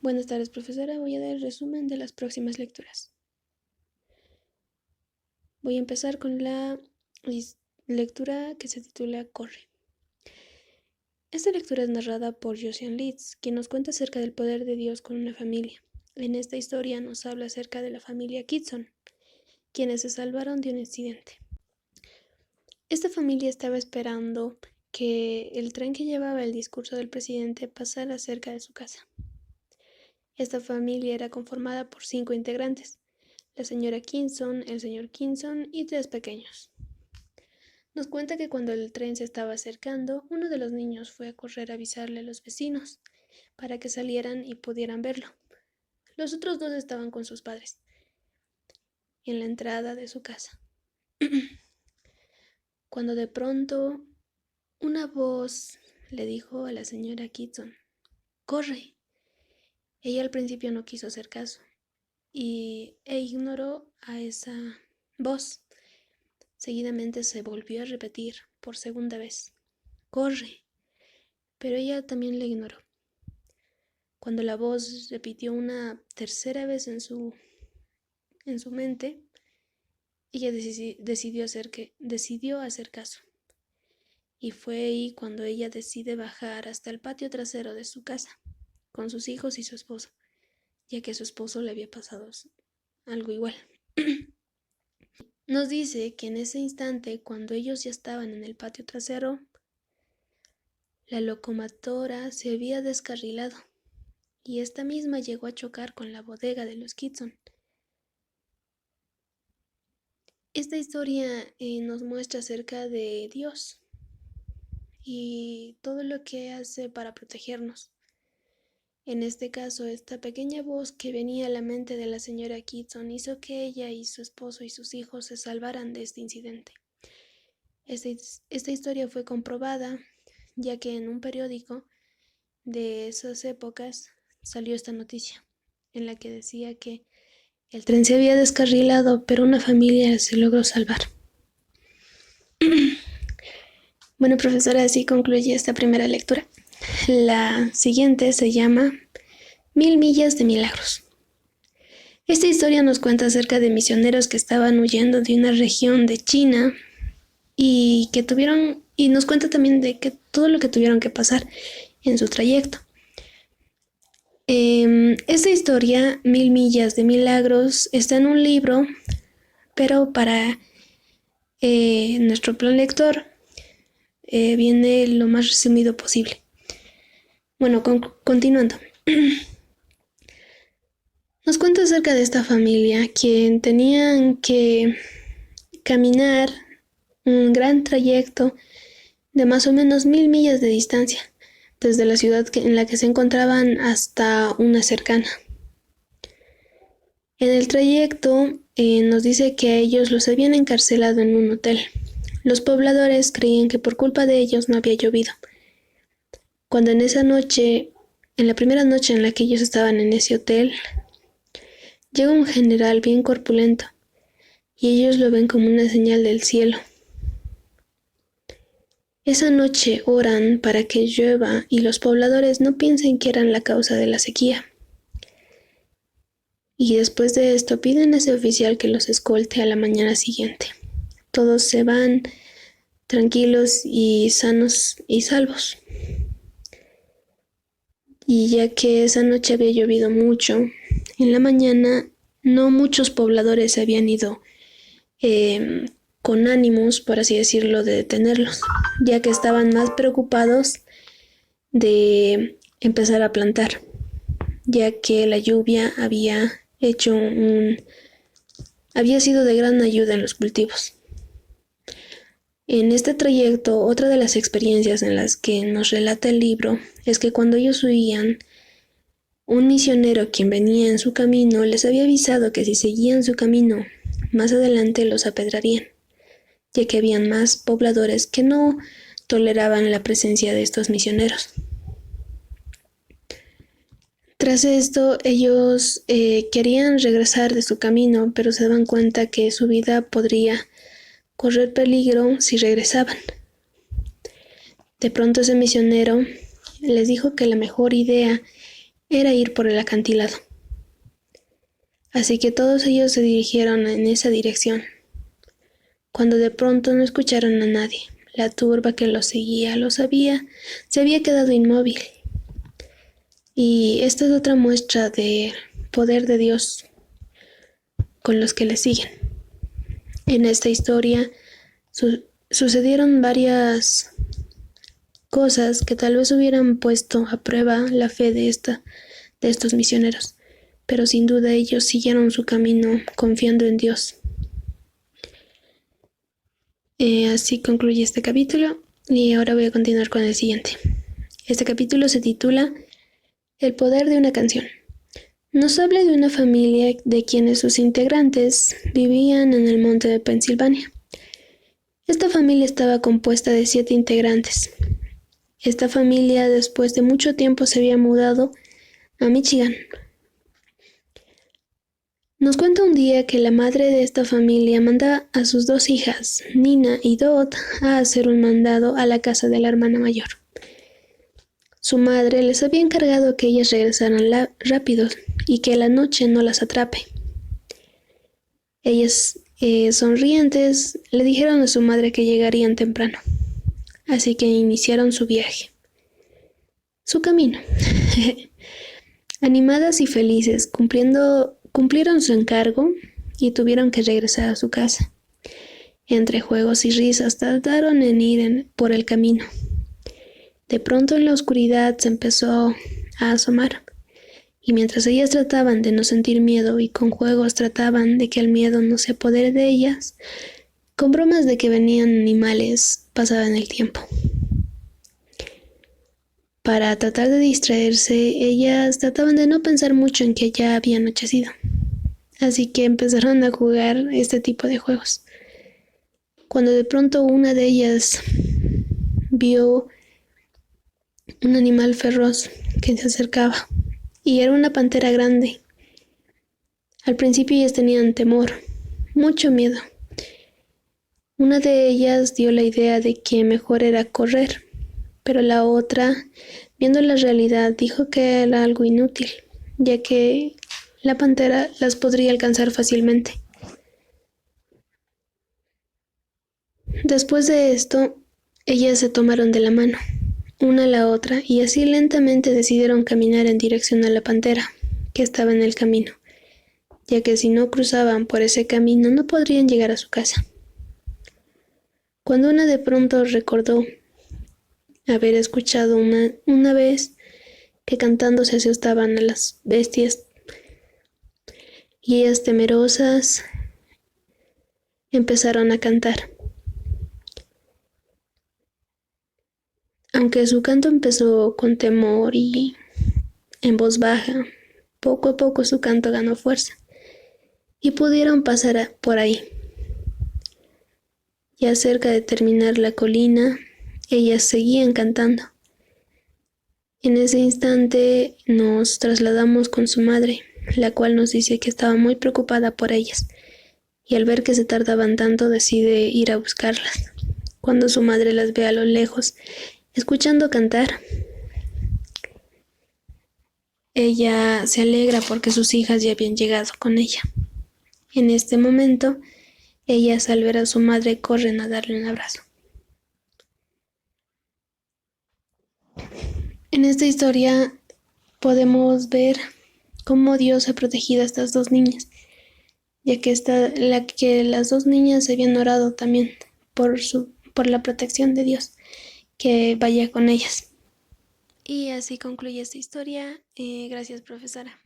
Buenas tardes, profesora. Voy a dar el resumen de las próximas lecturas. Voy a empezar con la lectura que se titula Corre. Esta lectura es narrada por Josian Litz, quien nos cuenta acerca del poder de Dios con una familia. En esta historia nos habla acerca de la familia Kitson, quienes se salvaron de un incidente. Esta familia estaba esperando que el tren que llevaba el discurso del presidente pasara cerca de su casa. Esta familia era conformada por 5 integrantes: la señora Kinson, el señor Kinson y 3 pequeños. Nos cuenta que cuando el tren se estaba acercando, uno de los niños fue a correr a avisarle a los vecinos para que salieran y pudieran verlo. Los otros 2 estaban con sus padres en la entrada de su casa. Cuando de pronto una voz le dijo a la señora Kitson: ¡corre! Ella al principio no quiso hacer caso e ignoró a esa voz. Seguidamente se volvió a repetir por segunda vez: ¡corre! Pero ella también le ignoró. Cuando la voz repitió una tercera vez en su mente, ella decidió hacer caso. Y fue ahí cuando ella decide bajar hasta el patio trasero de su casa, con sus hijos y su esposo, ya que a su esposo le había pasado algo igual. Nos dice que en ese instante, cuando ellos ya estaban en el patio trasero, la locomotora se había descarrilado y esta misma llegó a chocar con la bodega de los Kitson. Esta historia nos muestra acerca de Dios y todo lo que hace para protegernos. En este caso, esta pequeña voz que venía a la mente de la señora Kitson hizo que ella y su esposo y sus hijos se salvaran de este incidente. Esta historia fue comprobada, ya que en un periódico de esas épocas salió esta noticia, en la que decía que el tren se había descarrilado, pero una familia se logró salvar. Bueno, profesora, así concluye esta primera lectura. La siguiente se llama 1000 millas de milagros. Esta historia nos cuenta acerca de misioneros que estaban huyendo de una región de China y nos cuenta también de que todo lo que tuvieron que pasar en su trayecto. Esta historia, 1000 millas de milagros, está en un libro, pero para nuestro plan lector viene lo más resumido posible. Bueno, continuando. Nos cuenta acerca de esta familia, quien tenían que caminar un gran trayecto de más o menos 1000 millas de distancia, desde la ciudad en la que se encontraban hasta una cercana. En el trayecto nos dice que a ellos los habían encarcelado en un hotel. Los pobladores creían que por culpa de ellos no había llovido. Cuando en la primera noche en la que ellos estaban en ese hotel, llega un general bien corpulento y ellos lo ven como una señal del cielo. Esa noche oran para que llueva y los pobladores no piensen que eran la causa de la sequía. Y después de esto piden a ese oficial que los escolte a la mañana siguiente. Todos se van tranquilos y sanos y salvos. Y ya que esa noche había llovido mucho, en la mañana no muchos pobladores se habían ido con ánimos, por así decirlo, de detenerlos, ya que estaban más preocupados de empezar a plantar, ya que la lluvia había sido de gran ayuda en los cultivos. En este trayecto, otra de las experiencias en las que nos relata el libro es que cuando ellos huían, un misionero quien venía en su camino les había avisado que si seguían su camino, más adelante los apedrarían, ya que habían más pobladores que no toleraban la presencia de estos misioneros. Tras esto, ellos querían regresar de su camino, pero se daban cuenta que su vida podría correr peligro si regresaban. De pronto ese misionero les dijo que la mejor idea era ir por el acantilado. Así que todos ellos se dirigieron en esa dirección, cuando de pronto no escucharon a nadie. La turba que los seguía se había quedado inmóvil. Y esta es otra muestra del poder de Dios con los que le siguen. En esta historia sucedieron varias cosas que tal vez hubieran puesto a prueba la fe de estos misioneros, pero sin duda ellos siguieron su camino confiando en Dios. Así concluye este capítulo y ahora voy a continuar con el siguiente. Este capítulo se titula El poder de una canción. Nos habla de una familia de quienes sus integrantes vivían en el monte de Pensilvania. Esta familia estaba compuesta de 7 integrantes. Esta familia después de mucho tiempo se había mudado a Michigan. Nos cuenta un día que la madre de esta familia manda a sus 2 hijas, Nina y Dot, a hacer un mandado a la casa de la hermana mayor. Su madre les había encargado que ellas regresaran rápido y que la noche no las atrape. Ellas, sonrientes, le dijeron a su madre que llegarían temprano, así que iniciaron su viaje, su camino. Animadas y felices, cumplieron su encargo y tuvieron que regresar a su casa. Entre juegos y risas tardaron en ir por el camino. De pronto en la oscuridad se empezó a asomar, y mientras ellas trataban de no sentir miedo y con juegos trataban de que el miedo no se apodere de ellas, con bromas de que venían animales pasaban el tiempo. Para tratar de distraerse, ellas trataban de no pensar mucho en que ya había anochecido. Así que empezaron a jugar este tipo de juegos. Cuando de pronto una de ellas vio un animal feroz que se acercaba, y era una pantera grande. Al principio ellas tenían temor, mucho miedo. Una de ellas dio la idea de que mejor era correr, pero la otra, viendo la realidad, dijo que era algo inútil, ya que la pantera las podría alcanzar fácilmente. Después de esto, ellas se tomaron de la mano, una a la otra, y así lentamente decidieron caminar en dirección a la pantera, que estaba en el camino, ya que si no cruzaban por ese camino no podrían llegar a su casa. Cuando una de pronto recordó haber escuchado una vez que cantando se asustaban a las bestias, y ellas temerosas empezaron a cantar. Aunque su canto empezó con temor y en voz baja, poco a poco su canto ganó fuerza y pudieron pasar por ahí. Ya cerca de terminar la colina, ellas seguían cantando. En ese instante nos trasladamos con su madre, la cual nos dice que estaba muy preocupada por ellas, y al ver que se tardaban tanto decide ir a buscarlas. Cuando su madre las ve a lo lejos, escuchando cantar, ella se alegra porque sus hijas ya habían llegado con ella. En este momento, ellas al ver a su madre corren a darle un abrazo. En esta historia podemos ver cómo Dios ha protegido a estas 2 niñas, ya que las 2 niñas habían orado también por la protección de Dios, que vaya con ellas. Y así concluye esta historia. Gracias, profesora.